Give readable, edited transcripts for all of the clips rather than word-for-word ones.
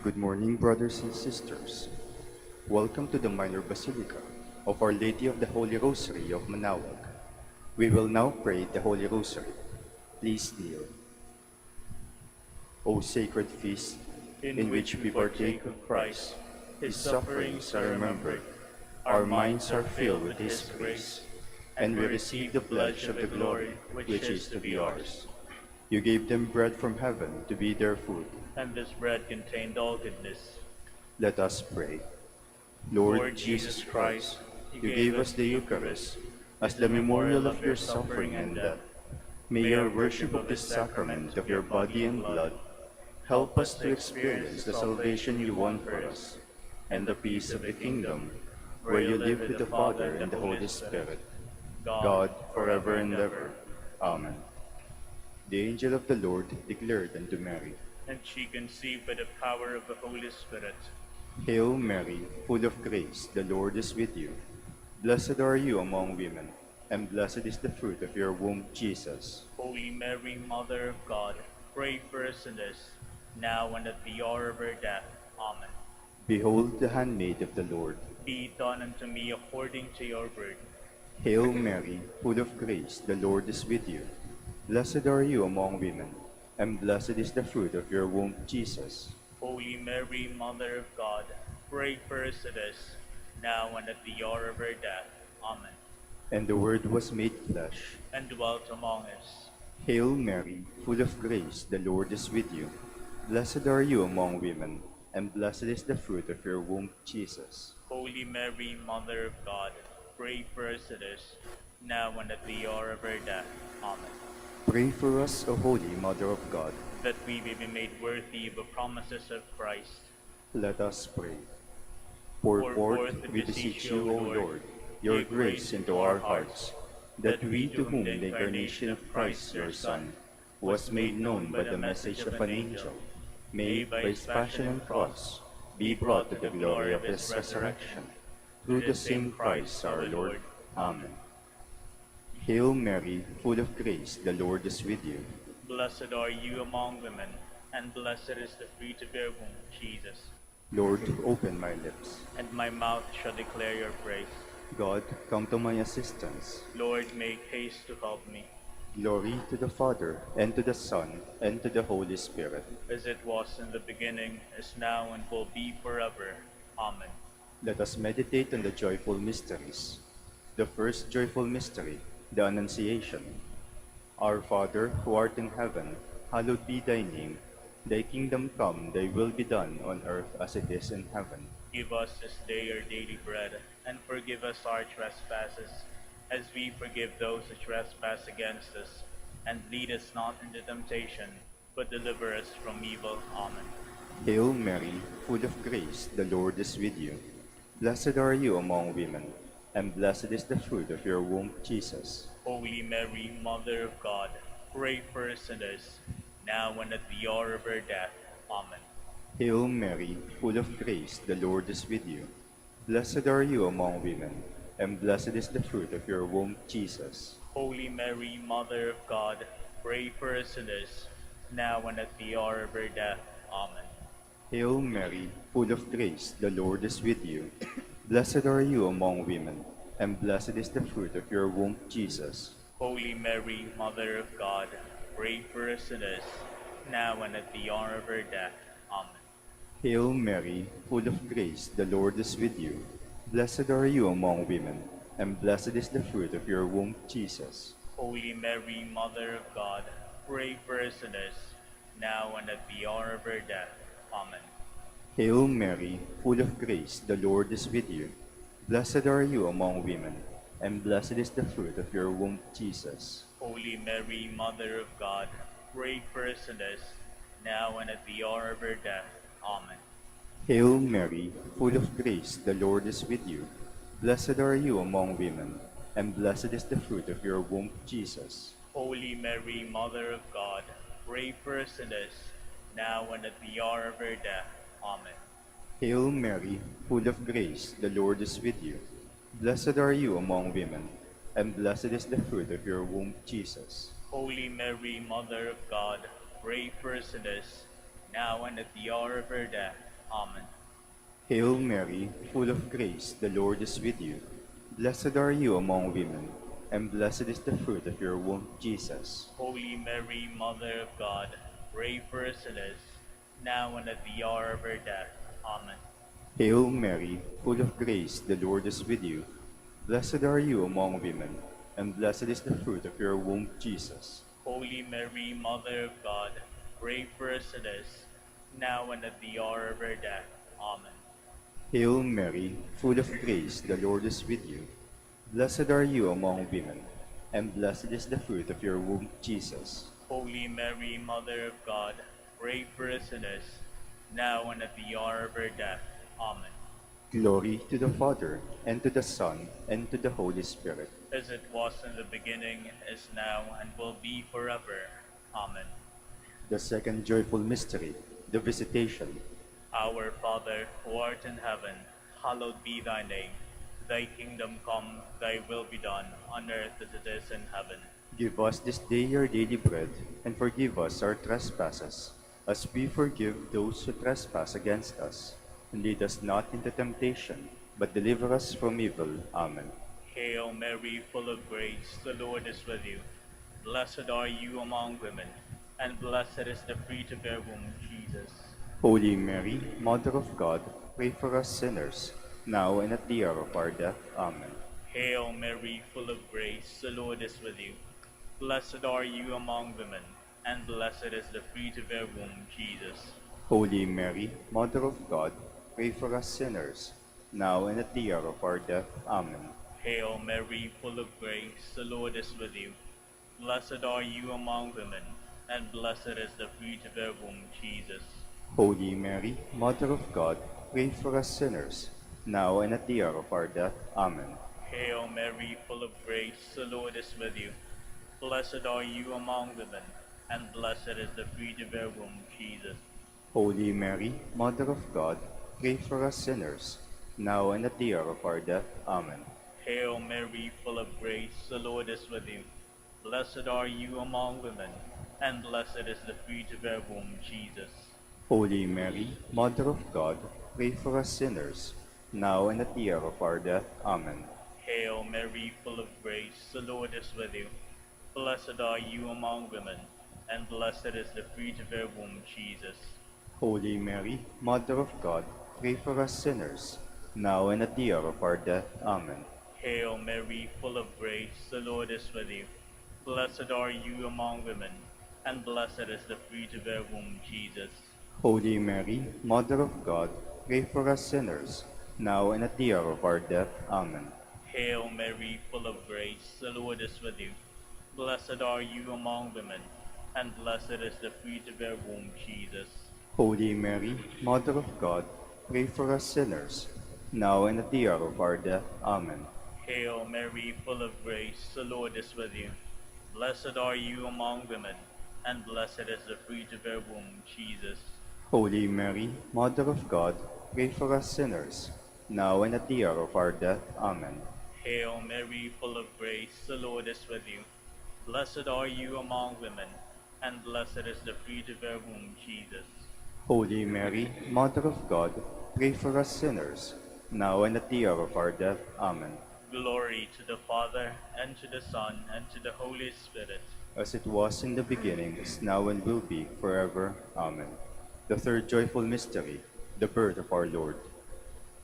Good morning, brothers and sisters. Welcome to the Minor Basilica of Our Lady of the Holy Rosary of Manaoag. We will now pray the Holy Rosary. Please kneel. O sacred feast, in which we partake of Christ, His sufferings are remembered, our minds are filled with His grace, and we receive the pledge of the glory which is to be ours. You gave them bread from heaven to be their food. And this bread contained all goodness. Let us pray. Lord Jesus Christ, you gave us the Eucharist as the memorial of your suffering and death. May our worship of this sacrament of your body and blood help us to experience the salvation you won for us and the peace of the kingdom, where you live with the Father and the Holy Spirit, God forever and ever. Amen. The angel of the Lord declared unto Mary, And she conceived by the power of the Holy Spirit. Hail Mary, full of grace, the Lord is with you. Blessed are you among women, and blessed is the fruit of your womb, Jesus. Holy Mary, Mother of God, pray for us sinners, now and at the hour of our death. Amen. Behold the handmaid of the Lord. Be done unto me according to your word. Hail Mary, full of grace, the Lord is with you. Blessed are you among women, and blessed is the fruit of your womb, Jesus. Holy Mary, Mother of God, pray for us sinners, now and at the hour of our death. Amen. And the Word was made flesh, and dwelt among us. Hail Mary, full of grace, the Lord is with you. Blessed are you among women, and blessed is the fruit of your womb, Jesus. Holy Mary, Mother of God, pray for us sinners, now and at the hour of our death. Amen. Pray for us, O Holy Mother of God. That we may be made worthy of the promises of Christ. Let us pray. Pour forth, we beseech you, O Lord, your grace into our hearts, that we, to whom the incarnation of Christ your Son was made known by the message of an angel, may, by his passion and cross, be brought to the glory of his resurrection. Through the same Christ our Lord. Amen. Hail Mary, full of grace, the Lord is with you. Blessed are you among women, and blessed is the fruit of your womb, Jesus. Lord, open my lips, and my mouth shall declare your praise. God, come to my assistance. Lord, make haste to help me. Glory to the Father, and to the Son, and to the Holy Spirit. As it was in the beginning, is now, and will be forever. Amen. Let us meditate on the joyful mysteries. The first joyful mystery, the Annunciation. Our Father, who art in heaven, hallowed be thy name. Thy kingdom come, thy will be done on earth as it is in heaven. Give us this day our daily bread, and forgive us our trespasses, as we forgive those who trespass against us. And lead us not into temptation, but deliver us from evil. Amen. Hail Mary, full of grace, the Lord is with you. Blessed are you among women, and blessed is the fruit of your womb, Jesus. Holy Mary, Mother of God, pray for us sinners, now and at the hour of our death. Amen. Hail Mary, full of grace, the Lord is with you. Blessed are you among women, and blessed is the fruit of your womb, Jesus. Holy Mary, Mother of God, pray for us sinners, now and at the hour of our death. Amen. Hail Mary, full of grace, the Lord is with you. Blessed are you among women, and blessed is the fruit of your womb, Jesus. Holy Mary, Mother of God, pray for us sinners, now and at the hour of our death. Amen. Hail Mary, full of grace, the Lord is with you. Blessed are you among women, and blessed is the fruit of your womb, Jesus. Holy Mary, Mother of God, pray for us sinners, now and at the hour of our death. Amen. Hail Mary, full of grace, the Lord is with you. Blessed are you among women, and blessed is the fruit of your womb, Jesus. Holy Mary, Mother of God, pray for us sinners, now and at the hour of our death. Amen. Hail Mary, full of grace, the Lord is with you. Blessed are you among women, and blessed is the fruit of your womb, Jesus. Holy Mary, Mother of God, pray for us sinners, now and at the hour of our death. Amen. Hail Mary, full of grace, the Lord is with you. Blessed are you among women, and blessed is the fruit of your womb, Jesus. Holy Mary, Mother of God, pray for us sinners, now and at the hour of our death. Amen. Hail Mary, full of grace, the Lord is with you. Blessed are you among women, and blessed is the fruit of your womb, Jesus. Holy Mary, Mother of God, pray for us sinners, now and at the hour of our death. Amen. Hail Mary, full of grace, the Lord is with you. Blessed are you among women, and blessed is the fruit of your womb, Jesus. Holy Mary, Mother of God, pray for us sinners, now and at the hour of our death. Amen. Hail Mary, full of grace, the Lord is with you. Blessed are you among women, and blessed is the fruit of your womb, Jesus. Holy Mary, Mother of God, pray for us sinners, now and at the hour of our death. Amen. Glory to the Father, and to the Son, and to the Holy Spirit. As it was in the beginning, is now, and will be forever. Amen. The second joyful mystery, the Visitation. Our Father, who art in heaven, hallowed be thy name. Thy kingdom come, thy will be done, on earth as it is in heaven. Give us this day our daily bread, and forgive us our trespasses, as we forgive those who trespass against us. And lead us not into temptation, but deliver us from evil. Amen. Hail Mary, full of grace, the Lord is with you. Blessed are you among women, and blessed is the fruit of your womb, Jesus. Holy Mary, Mother of God, pray for us sinners, now and at the hour of our death. Amen. Hail Mary, full of grace, the Lord is with you. Blessed are you among women, and blessed is the fruit of your womb, Jesus. Holy Mary, Mother of God, pray for us sinners, now and at the hour of our death. Amen. Hail Mary, full of grace, the Lord is with you. Blessed are you among women, and blessed is the fruit of your womb, Jesus. Holy Mary, Mother of God, pray for us sinners, now and at the hour of our death. Amen. Hail Mary, full of grace, the Lord is with you. Blessed are you among women, and blessed is the fruit of your womb, Jesus. Holy Mary, Mother of God, pray for us sinners, now and at the hour of our death. Amen. Hail Mary, full of grace, the Lord is with you. Blessed are you among women, and blessed is the fruit of your womb, Jesus. Holy Mary, Mother of God, pray for us sinners, now and at the hour of our death. Amen. Hail Mary, full of grace, the Lord is with you. Blessed are you among women, and blessed is the fruit of your womb, Jesus. Holy Mary, Mother of God, pray for us sinners, now and at the hour of our death. Amen. Hail Mary, full of grace, the Lord is with you. Blessed are you among women, and blessed is the fruit of your womb, Jesus. Holy Mary, Mother of God, pray for us sinners, now and at the hour of our death. Amen. Hail Mary, full of grace, the Lord is with you. Blessed are you among women, and blessed is the fruit of your womb, Jesus. Holy Mary, Mother of God, pray for us sinners, now and at the hour of our death. Amen. Hail Mary, full of grace, the Lord is with you. Blessed are you among women, and blessed is the fruit of your womb, Jesus. Holy Mary, Mother of God, pray for us sinners, now and at the hour of our death. Amen. Hail Mary, full of grace, the Lord is with you. Blessed are you among women, and blessed is the fruit of your womb, Jesus. Holy Mary, Mother of God, pray for us sinners, now and at the hour of our death. Amen. Glory to the Father, and to the Son, and to the Holy Spirit. As it was in the beginning, is now, and will be, forever. Amen. The third joyful mystery, the birth of our Lord.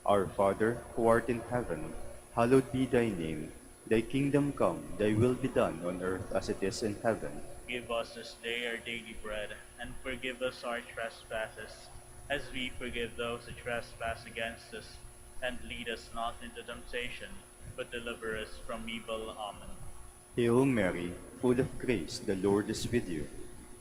Our Father, who art in heaven, hallowed be thy name. Thy kingdom come, thy will be done on earth as it is in heaven. Give us this day our daily bread, and forgive us our trespasses, as we forgive those who trespass against us. And lead us not into temptation, but deliver us from evil. Amen. Hail Mary, full of grace, the Lord is with you.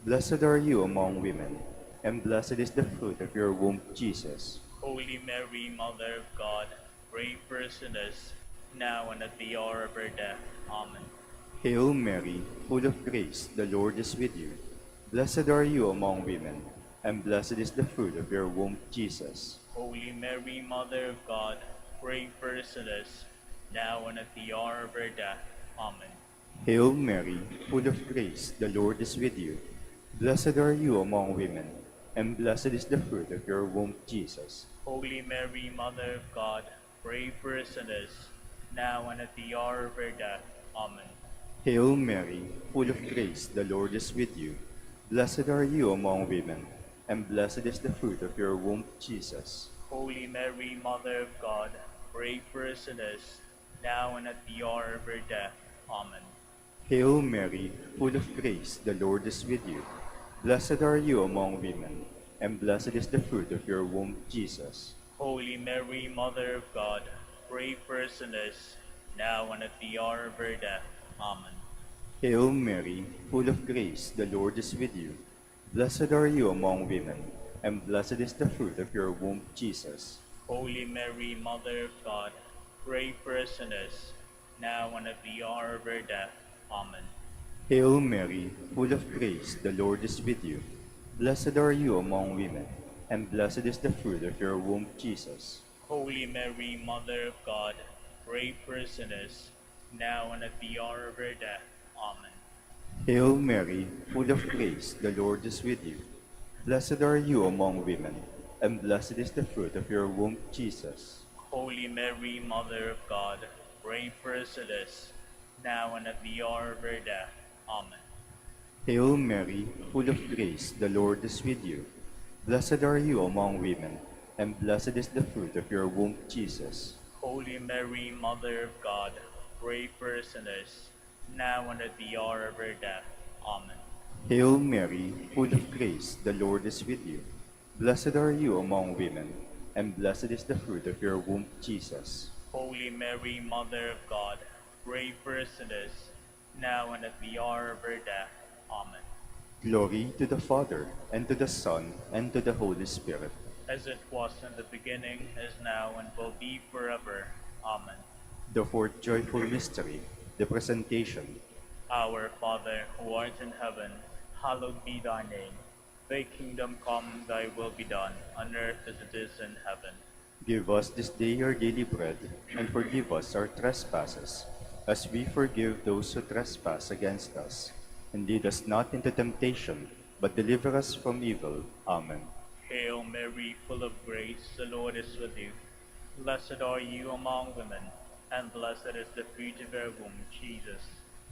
Blessed are you among women, and blessed is the fruit of your womb, Jesus. Holy Mary, Mother of God, pray for us sinners, now and at the hour of our death. Amen. Hail Mary, full of grace, the Lord is with you. Blessed are you among women, and blessed is the fruit of your womb, Jesus. Holy Mary, Mother of God, pray for us sinners, now and at the hour of our death. Amen. Hail Mary, full of grace, the Lord is with you. Blessed are you among women, and blessed is the fruit of your womb, Jesus. Holy Mary, Mother of God, pray for us sinners, now and at the hour of our death. Amen. Hail Mary, full of grace, the Lord is with you. Blessed are you among women, and blessed is the fruit of your womb, Jesus. Holy Mary, Mother of God, pray for us sinners, now and at the hour of our death. Amen. Hail Mary, full of grace, the Lord is with you. Blessed are you among women, and blessed is the fruit of your womb, Jesus. Holy Mary, Mother of God, pray for us sinners, now and at the hour of our death. Amen. Hail Mary, full of grace, the Lord is with you. Blessed are you among women, and blessed is the fruit of your womb, Jesus. Holy Mary, Mother of God, pray for us sinners, now and at the hour of our death. Amen. Hail Mary, full of grace, the Lord is with you. Blessed are you among women, and blessed is the fruit of your womb, Jesus. Holy Mary, Mother of God, pray for us sinners, now and at the hour of our death. Amen. Hail Mary, full of grace, the Lord is with you. Blessed are you among women, and blessed is the fruit of your womb, Jesus. Holy Mary, Mother of God, pray for us sinners, now and at the hour of our death. Amen. Hail Mary, full of grace, the Lord is with you. Blessed are you among women, and blessed is the fruit of your womb, Jesus. Holy Mary, Mother of God, pray for us sinners, now and at the hour of our death. Amen. Hail Mary, full of grace, the Lord is with you. Blessed are you among women, and blessed is the fruit of your womb, Jesus. Holy Mary, Mother of God, pray for us sinners, now and at the hour of our death. Amen. Glory to the Father, and to the Son, and to the Holy Spirit. As it was in the beginning, is now, and will be forever. Amen. The fourth joyful mystery, the Presentation. Our Father, who art in heaven, hallowed be thy name. Thy kingdom come, thy will be done, on earth as it is in heaven. Give us this day our daily bread, and forgive us our trespasses, as we forgive those who trespass against us. And lead us not into temptation, but deliver us from evil. Amen. Hail Mary, full of grace, the Lord is with you. Blessed are you among women, and blessed is the fruit of your womb, Jesus.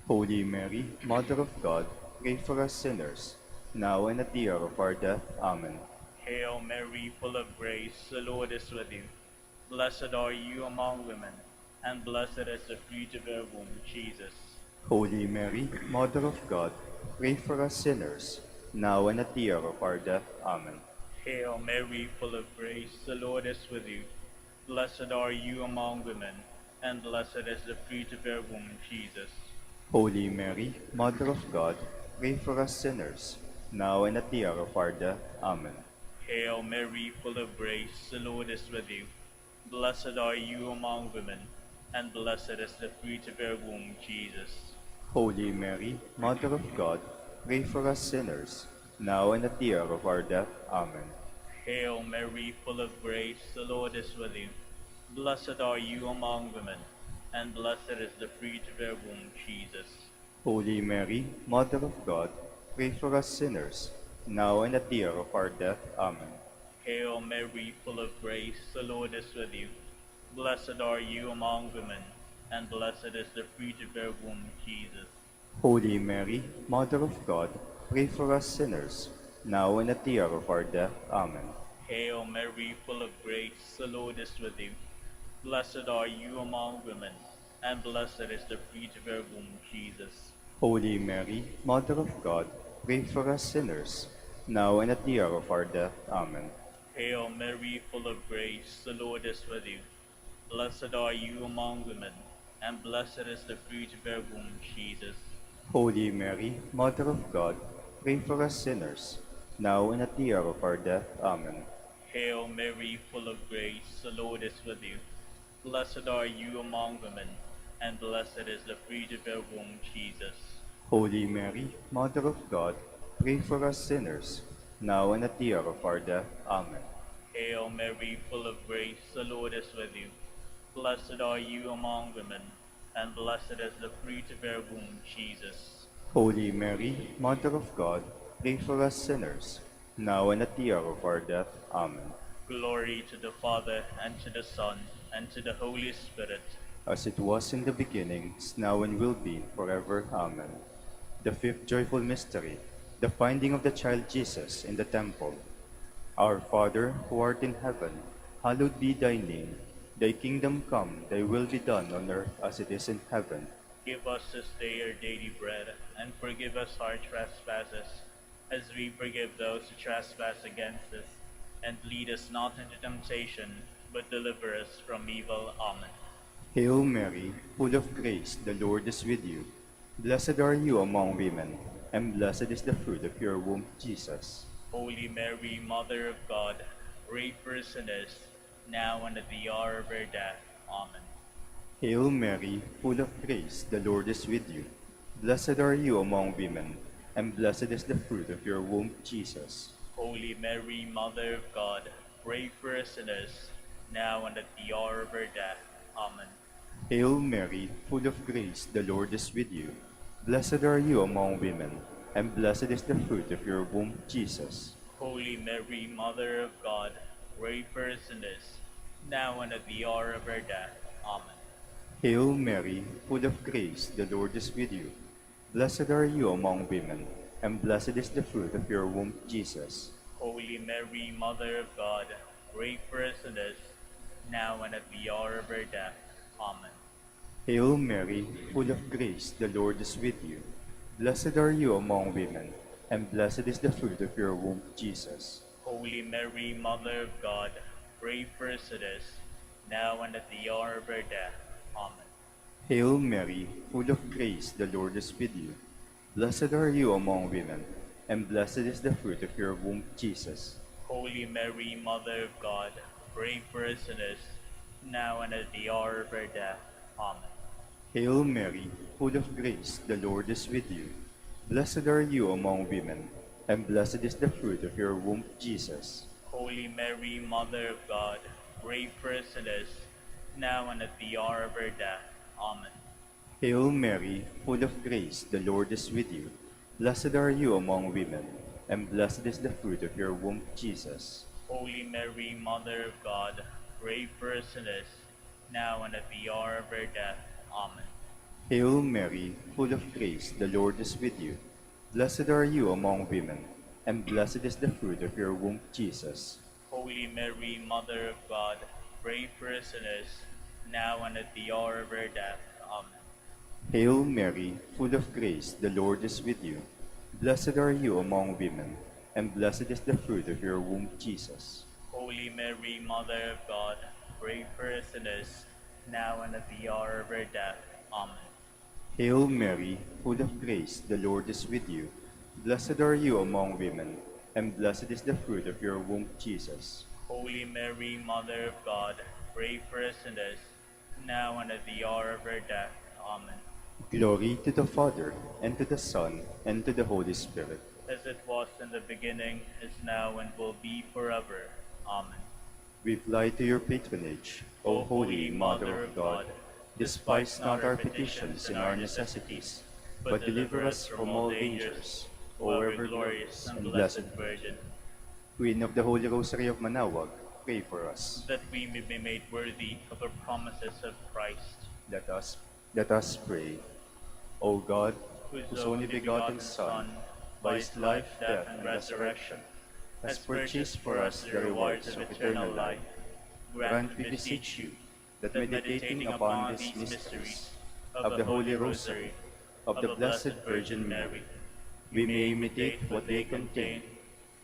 Holy Mary, Mother of God, pray for us sinners, now and at the hour of our death. Amen. Hail Mary, full of grace, the Lord is with you. Blessed are you among women, and blessed is the fruit of your womb, Jesus. Holy Mary, Mother of God, pray for us sinners, now and at the hour of our death. Amen. Hail Mary, full of grace, the Lord is with you. Blessed are you among women, and blessed is the fruit of your womb, Jesus. Holy Mary, Mother of God, pray for us sinners, now and at the hour of our death. Amen. Hail Mary, full of grace, the Lord is with you. Blessed are you among women, and blessed is the fruit of your womb, Jesus. Holy Mary, Mother of God, pray for us sinners, now and at the hour of our death. Amen. Hail Mary, full of grace, the Lord is with you. Blessed are you among women, and blessed is the fruit of your womb, Jesus. Holy Mary, Mother of God, pray for us sinners, now and at the hour of our death. Amen. Hail Mary, full of grace, the Lord is with you. Blessed are you among women, and blessed is the fruit of your womb, Jesus. Holy Mary, Mother of God, pray for us sinners, now and at the hour of our death. Amen. Hail Mary, full of grace, the Lord is with you. Blessed are you among women, and blessed is the fruit of your womb, Jesus. Holy Mary, Mother of God, pray for us sinners, now and at the hour of our death. Amen. Hail Mary, full of grace, the Lord is with you. Blessed are you among women, and blessed is the fruit of your womb, Jesus. Holy Mary, Mother of God, pray for us sinners, now and at the hour of our death. Amen. Hail Mary, full of grace, the Lord is with you. Blessed are you among women, and blessed is the fruit of your womb, Jesus. Holy Mary, Mother of God, pray for us sinners, now and at the hour of our death. Amen. Hail Mary, full of grace, the Lord is with you. Blessed are you among women, and blessed is the fruit of your womb, Jesus. Holy Mary, Mother of God, pray for us sinners, now and at the hour of our death. Amen. Glory to the Father, and to the Son, and to the Holy Spirit. As it was in the beginning, is now and will be, forever. Amen. The fifth joyful mystery, the finding of the child Jesus in the temple. Our Father, who art in heaven, hallowed be thy name. Thy kingdom come, thy will be done on earth as it is in heaven. Give us this day our daily bread, and forgive us our trespasses, as we forgive those who trespass against us. And lead us not into temptation, but deliver us from evil. Amen. Hail Mary, full of grace, the Lord is with you. Blessed are you among women, and blessed is the fruit of your womb, Jesus. Holy Mary, Mother of God, pray for us sinners, now and at the hour of our death. Amen. Hail Mary, full of grace, the Lord is with you. Blessed are you among women, and blessed is the fruit of your womb, Jesus. Holy Mary, Mother of God, pray for us sinners, now and at the hour of our death. Amen. Hail Mary, full of grace, the Lord is with you. Blessed are you among women, and blessed is the fruit of your womb, Jesus. Holy Mary, Mother of God, pray for us sinners, now and at the hour of our death. Amen. Hail Mary, full of grace, the Lord is with you. Blessed are you among women, and blessed is the fruit of your womb, Jesus. Holy Mary, Mother of God, pray for us sinners, now and at the hour of our death. Amen. Hail Mary, full of grace, the Lord is with you. Blessed are you among women, and blessed is the fruit of your womb, Jesus. Holy Mary, Mother of God, pray for us sinners, now and at the hour of our death. Amen. Hail Mary, full of grace, the Lord is with you. Blessed are you among women, and blessed is the fruit of your womb, Jesus. Holy Mary, Mother of God, pray for us sinners, now and at the hour of our death. Amen. Hail Mary, full of grace, the Lord is with you. Blessed are you among women, and blessed is the fruit of your womb, Jesus. Holy Mary, Mother of God, pray for us sinners, now and at the hour of our death. Amen. Hail Mary, full of grace, the Lord is with you. Blessed are you among women, and blessed is the fruit of your womb, Jesus. Holy Mary, Mother of God, pray for us sinners, now and at the hour of our death. Amen. Hail Mary, full of grace, the Lord is with you. Blessed are you among women, and blessed is the fruit of your womb, Jesus. Holy Mary, Mother of God, pray for us sinners, now and at the hour of our death. Amen. Hail Mary, full of grace, the Lord is with you. Blessed are you among women, and blessed is the fruit of your womb, Jesus. Holy Mary, Mother of God, pray for us sinners, now and at the hour of our death. Amen. Hail Mary, full of grace, the Lord is with you. Blessed are you among women, and blessed is the fruit of your womb, Jesus. Holy Mary, Mother of God, pray for us sinners, now and at the hour of our death. Amen. Glory to the Father, and to the Son, and to the Holy Spirit. As it was in the beginning, is now, and will be forever. Amen. We fly to your patronage, O Holy Mother of God. Despise not our petitions and our necessities, but deliver us from all dangers, O ever glorious and blessed Virgin. Queen of the Holy Rosary of Manaoag, pray for us. That we may be made worthy of the promises of Christ, Let us pray. O God, whose only begotten Son, by his life, death, and resurrection, has purchased for us the rewards of eternal life, grant, we beseech you, that meditating upon these mysteries of the Holy Rosary of the Blessed Virgin Mary, we may imitate what they contain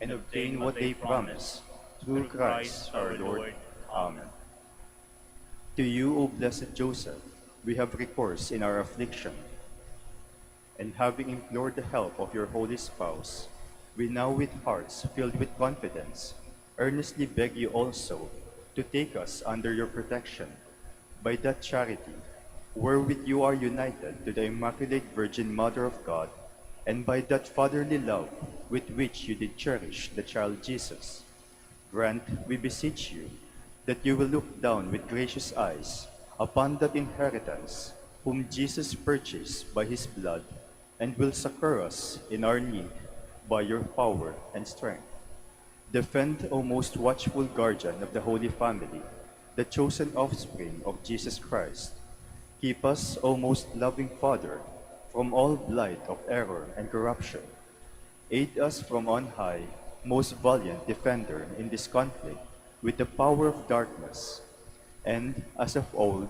and obtain what they promise, through Christ our Lord. Amen. To you, O blessed Joseph, we have recourse in our affliction, and having implored the help of your holy spouse, we now with hearts filled with confidence earnestly beg you also to take us under your protection, by that charity wherewith you are united to the Immaculate Virgin Mother of God, and by that fatherly love with which you did cherish the child Jesus. Grant, we beseech you, that you will look down with gracious eyes upon that inheritance whom Jesus purchased by his blood, and will succor us in our need by your power and strength. Defend, O most watchful guardian of the Holy Family, the chosen offspring of Jesus Christ. Keep us, O most loving Father, from all blight of error and corruption. Aid us from on high, most valiant defender in this conflict, with the power of darkness. And, as of old,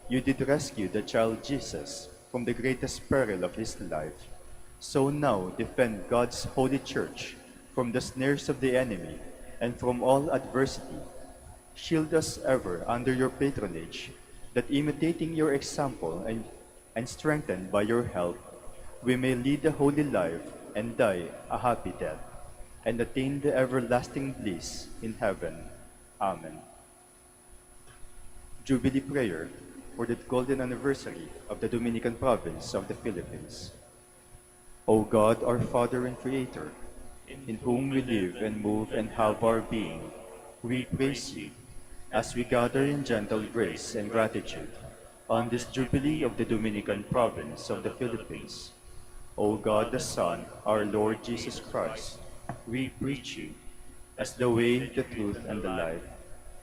you did rescue the child Jesus from the greatest peril of his life. So now defend God's holy church from the snares of the enemy and from all adversity. Shield us ever under your patronage, that imitating your example and strengthened by your help, we may lead a holy life and die a happy death, and attain the everlasting bliss in heaven. Amen. Jubilee Prayer for the golden anniversary of the Dominican province of the Philippines. O God, our Father and Creator, in whom we live and move and have our being, we praise you as we gather in gentle grace and gratitude on this Jubilee of the Dominican province of the Philippines. O God the Son, our Lord Jesus Christ, we preach you as the way, the truth, and the life.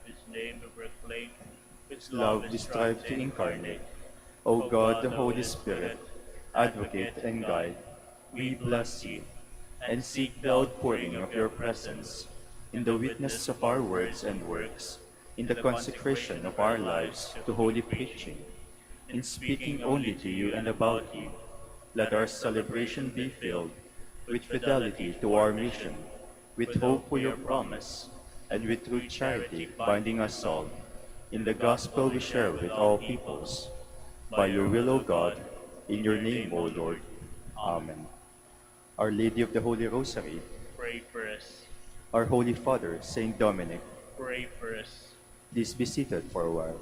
Whose name we proclaim, whose Love we strive to incarnate. O God, the Holy Spirit, advocate and guide, we bless you and seek the outpouring of your presence in the witness of our words and works, in the consecration of our lives to holy preaching, in speaking only to you and about you. Let our celebration be filled with fidelity to our mission, with hope for your promise, and with true charity binding us all in the gospel we share with all peoples. By your will, O God, in your name, O Lord. Amen. Our Lady of the Holy Rosary, pray for us. our Holy Father, Saint Dominic, Pray for us. please be seated for a while.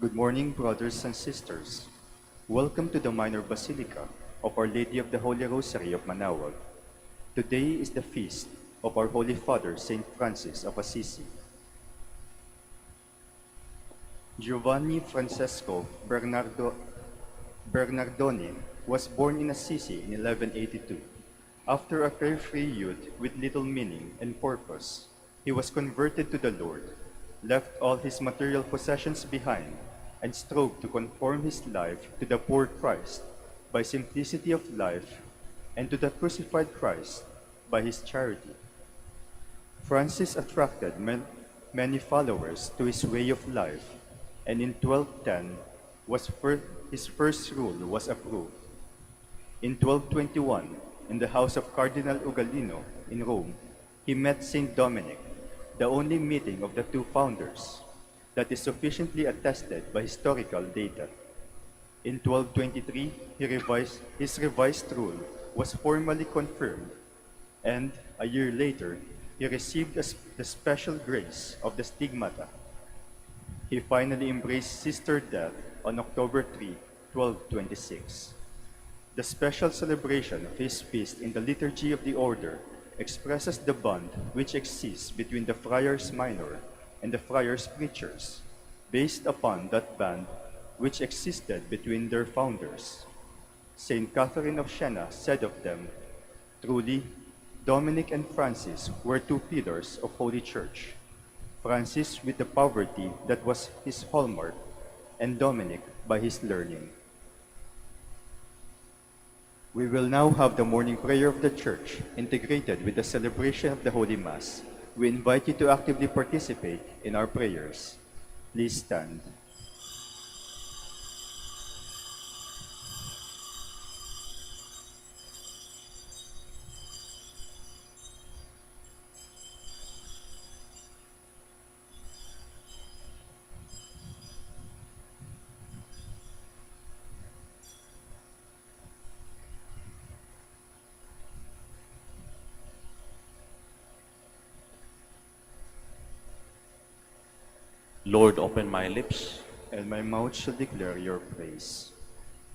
Good morning, brothers and sisters. Welcome to the Minor Basilica of Our Lady of the Holy Rosary of Manaoag. Today is the feast of our Holy Father, Saint Francis of Assisi. Giovanni Francesco Bernardoni was born in Assisi in 1182. After a carefree youth with little meaning and purpose, he was converted to the Lord, left all his material possessions behind, and strove to conform his life to the poor Christ by simplicity of life, and to the crucified Christ by his charity. Francis attracted many followers to his way of life, and in 1210 his first rule was approved. In 1221, in the house of Cardinal Ugolino in Rome, he met Saint Dominic, the only meeting of the two founders that is sufficiently attested by historical data. In 1223, his revised rule was formally confirmed, and a year later, he received the special grace of the stigmata. He finally embraced Sister Death on October 3, 1226. The special celebration of his feast in the Liturgy of the Order expresses the bond which exists between the friars minor and the friars preachers, based upon that bond which existed between their founders. Saint Catherine of Siena said of them, "Truly, Dominic and Francis were two pillars of Holy Church, Francis with the poverty that was his hallmark, and Dominic by his learning." We will now have the morning prayer of the Church integrated with the celebration of the Holy Mass. We invite you to actively participate in our prayers. Please stand. Lord, open my lips. And my mouth shall declare your praise.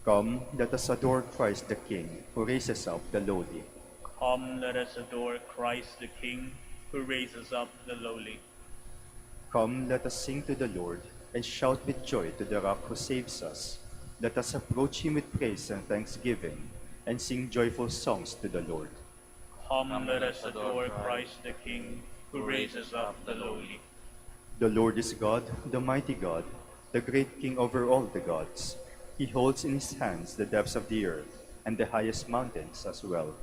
Come, let us adore Christ the King, who raises up the lowly. Come, let us adore Christ the King, who raises up the lowly. Come, let us sing to the Lord, and shout with joy to the rock who saves us. Let us approach him with praise and thanksgiving, and sing joyful songs to the Lord. Come, let us adore Christ the King, who raises up the lowly. The Lord is God, the mighty God, the great King over all the gods. He holds in his hands the depths of the earth, and the highest mountains as well.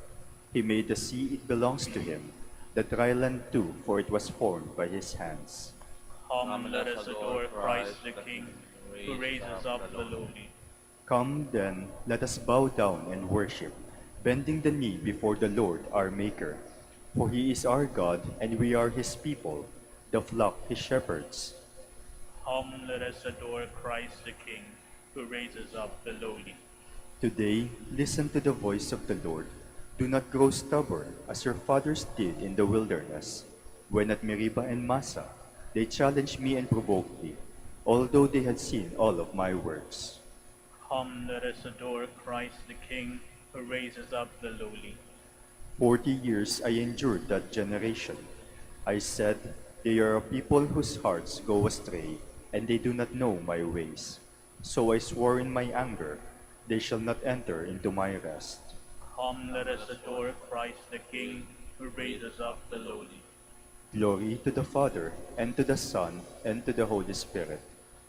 He made the sea, it belongs to him, the dry land too, for it was formed by his hands. Come, let us adore Christ the King, who raises up the lowly. Come then, let us bow down and worship, bending the knee before the Lord our Maker. For he is our God, and we are his people, the flock he shepherds. Come, let us adore Christ the King, who raises up the lowly. Today, listen to the voice of the Lord. Do not grow stubborn, as your fathers did in the wilderness, when at Meribah and Massa they challenged me and provoked me, although they had seen all of my works. Come, let us adore Christ the King, who raises up the lowly. 40 years I endured that generation. I said, they are a people whose hearts go astray, and they do not know my ways. So I swore in my anger, they shall not enter into my rest. Come, let us adore Christ the King, who raises up the lowly. Glory to the Father, and to the Son, and to the Holy Spirit,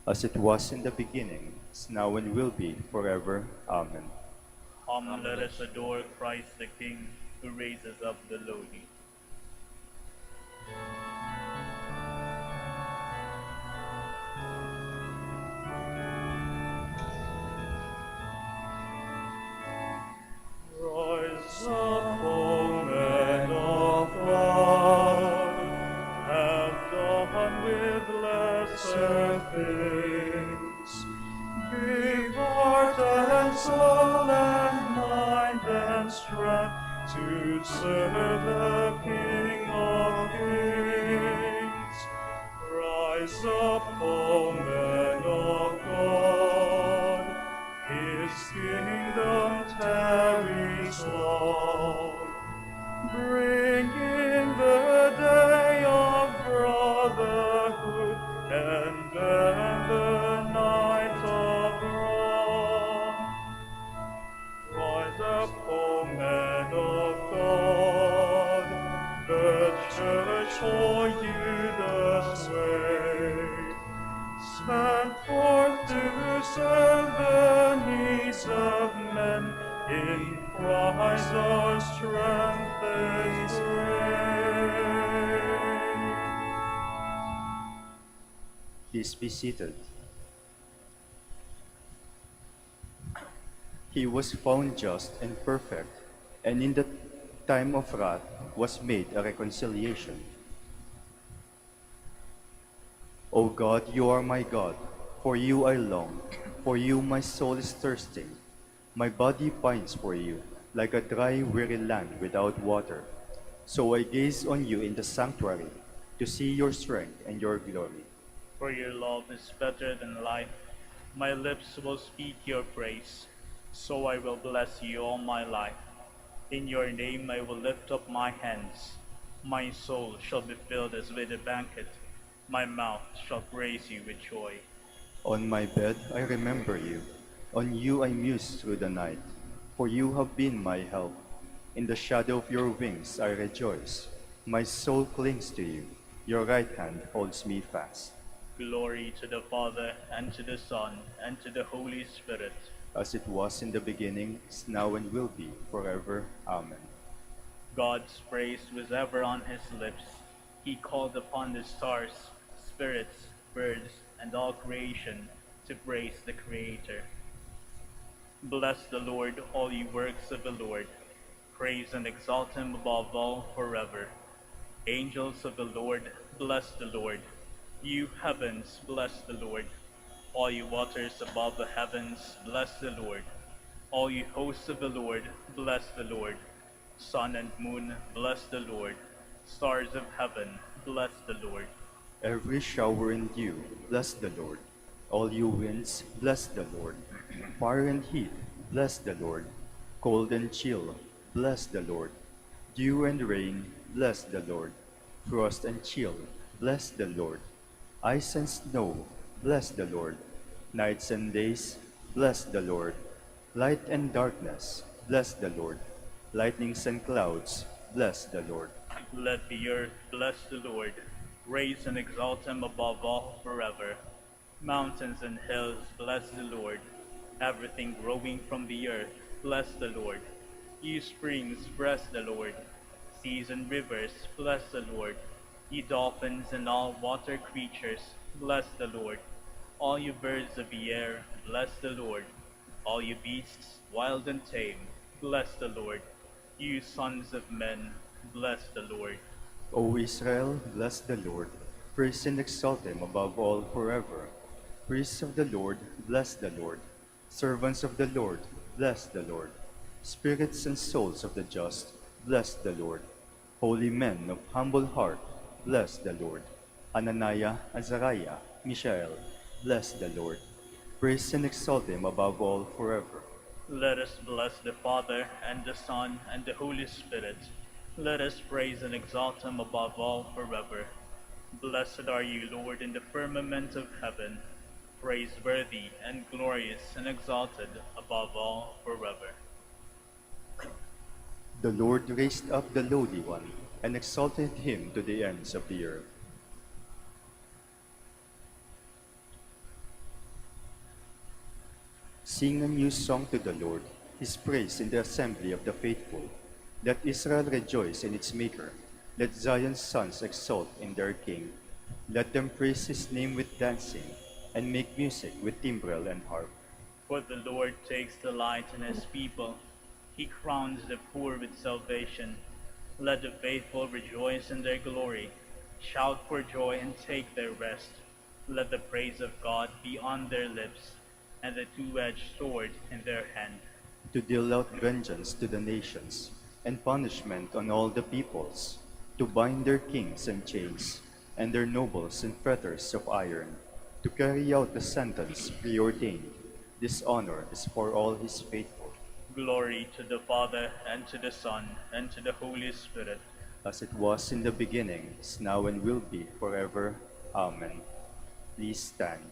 as it was in the beginning, is now and will be, forever. Amen. Come, let us adore Christ the King, who raises up the lowly. Rise up, O men of God, have done with lesser things. Give heart and soul and mind and strength to serve the King of Kings. Rise up, O men of God, his kingdom tarries long. Bring in the day of brotherhood, and then the night of wrong. Rise up, O men of God, the church for you the sway. Stand forth to serve the needs of men, in Christ our strength is great. Please be seated. He was found just and perfect, and in the time of wrath was made a reconciliation. O God, you are my God. For you I long. For you my soul is thirsting. My body pines for you, like a dry, weary land without water. So I gaze on you in the sanctuary, to see your strength and your glory. For your love is better than life. My lips will speak your praise. So I will bless you all my life. In your name I will lift up my hands. My soul shall be filled as with a banquet. My mouth shall praise you with joy. On my bed I remember you. On you I muse through the night. For you have been my help. In the shadow of your wings I rejoice. My soul clings to you. Your right hand holds me fast. Glory to the Father, and to the Son, and to the Holy Spirit. As it was in the beginning, is now and will be, forever. Amen. God's praise was ever on his lips. He called upon the stars, spirits, birds, and all creation to praise the Creator. Bless the Lord, all you works of the Lord. Praise and exalt him above all forever. Angels of the Lord, bless the Lord. You heavens, bless the Lord. All you waters above the heavens, bless the Lord. All you hosts of the Lord, bless the Lord. Sun and moon, bless the Lord. Stars of heaven, bless the Lord. Every shower and dew, bless the Lord. All you winds, bless the Lord. Fire and heat, bless the Lord. Cold and chill, bless the Lord. Dew and rain, bless the Lord. Frost and chill, bless the Lord. Ice and snow, bless the Lord. Nights and days, bless the Lord. Light and darkness, bless the Lord. Lightnings and clouds, bless the Lord. Let the earth bless the Lord. Praise and exalt him above all forever. Mountains and hills, bless the Lord. Everything growing from the earth, bless the Lord. You springs, bless the Lord. Seas and rivers, bless the Lord. You dolphins and all water creatures, bless the Lord. All you birds of the air, bless the Lord. All you beasts, wild and tame, bless the Lord. You sons of men, bless the Lord. O Israel, bless the Lord. Praise and exalt him above all forever. Priests of the Lord, bless the Lord. Servants of the Lord, bless the Lord. Spirits and souls of the just, bless the Lord. Holy men of humble heart, bless the Lord. Ananiah, Azariah, Mishael, bless the Lord. Praise and exalt him above all forever. Let us bless the Father, and the Son, and the Holy Spirit. Let us praise and exalt him above all forever. Blessed are you, Lord, in the firmament of heaven, praiseworthy and glorious and exalted above all forever. The Lord raised up the lowly one and exalted him to the ends of the earth. Sing a new song to the Lord, his praise in the assembly of the faithful. Let Israel rejoice in its Maker. Let Zion's sons exult in their King. Let them praise his name with dancing, and make music with timbrel and harp. For the Lord takes delight in his people. He crowns the poor with salvation. Let the faithful rejoice in their glory. Shout for joy and take their rest. Let the praise of God be on their lips, and the two-edged sword in their hand. To deal out vengeance to the nations, and punishment on all the peoples, to bind their kings in chains, and their nobles in fetters of iron, to carry out the sentence preordained. This honor is for all his faithful. Glory to the Father, and to the Son, and to the Holy Spirit. As it was in the beginning, is now and will be forever. Amen. Please stand.